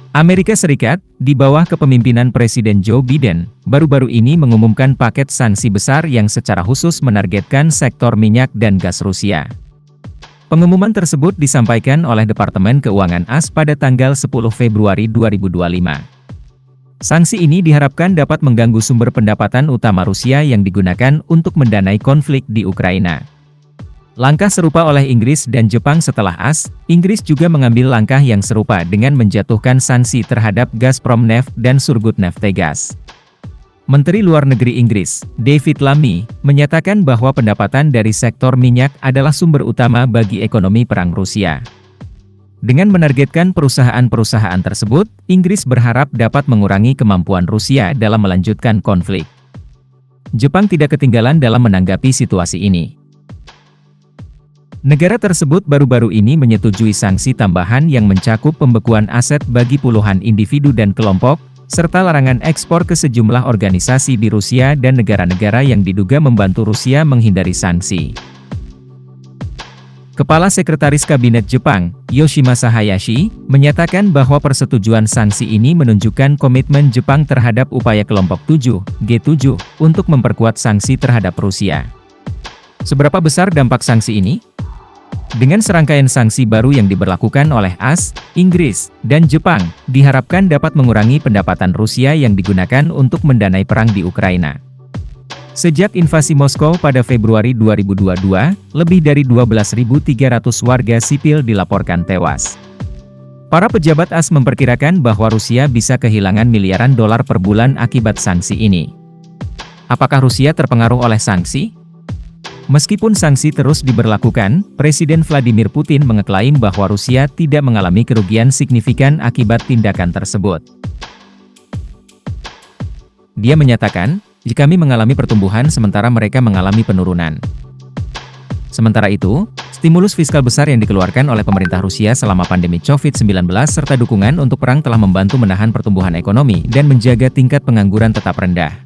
Amerika Serikat, di bawah kepemimpinan Presiden Joe Biden, baru-baru ini mengumumkan paket sanksi besar yang secara khusus menargetkan sektor minyak dan gas Rusia. Pengumuman tersebut disampaikan oleh Departemen Keuangan AS pada tanggal 10 Februari 2025. Sanksi ini diharapkan dapat mengganggu sumber pendapatan utama Rusia yang digunakan untuk mendanai konflik di Ukraina. Langkah serupa oleh Inggris dan Jepang setelah AS, Inggris juga mengambil langkah yang serupa dengan menjatuhkan sanksi terhadap Gazprom Neft dan Surgut Neftegas. Menteri Luar Negeri Inggris, David Lammy, menyatakan bahwa pendapatan dari sektor minyak adalah sumber utama bagi ekonomi perang Rusia. Dengan menargetkan perusahaan-perusahaan tersebut, Inggris berharap dapat mengurangi kemampuan Rusia dalam melanjutkan konflik. Jepang tidak ketinggalan dalam menanggapi situasi ini. Negara tersebut baru-baru ini menyetujui sanksi tambahan yang mencakup pembekuan aset bagi puluhan individu dan kelompok, serta larangan ekspor ke sejumlah organisasi di Rusia dan negara-negara yang diduga membantu Rusia menghindari sanksi. Kepala Sekretaris Kabinet Jepang, Yoshimasa Hayashi, menyatakan bahwa persetujuan sanksi ini menunjukkan komitmen Jepang terhadap upaya kelompok 7, G7, untuk memperkuat sanksi terhadap Rusia. Seberapa besar dampak sanksi ini? Dengan serangkaian sanksi baru yang diberlakukan oleh AS, Inggris, dan Jepang, diharapkan dapat mengurangi pendapatan Rusia yang digunakan untuk mendanai perang di Ukraina. Sejak invasi Moskow pada Februari 2022, lebih dari 12.300 warga sipil dilaporkan tewas. Para pejabat AS memperkirakan bahwa Rusia bisa kehilangan miliaran dolar per bulan akibat sanksi ini. Apakah Rusia terpengaruh oleh sanksi? Meskipun sanksi terus diberlakukan, Presiden Vladimir Putin mengeklaim bahwa Rusia tidak mengalami kerugian signifikan akibat tindakan tersebut. Dia menyatakan, "Jika kami mengalami pertumbuhan sementara mereka mengalami penurunan." Sementara itu, stimulus fiskal besar yang dikeluarkan oleh pemerintah Rusia selama pandemi COVID-19 serta dukungan untuk perang telah membantu menahan pertumbuhan ekonomi dan menjaga tingkat pengangguran tetap rendah.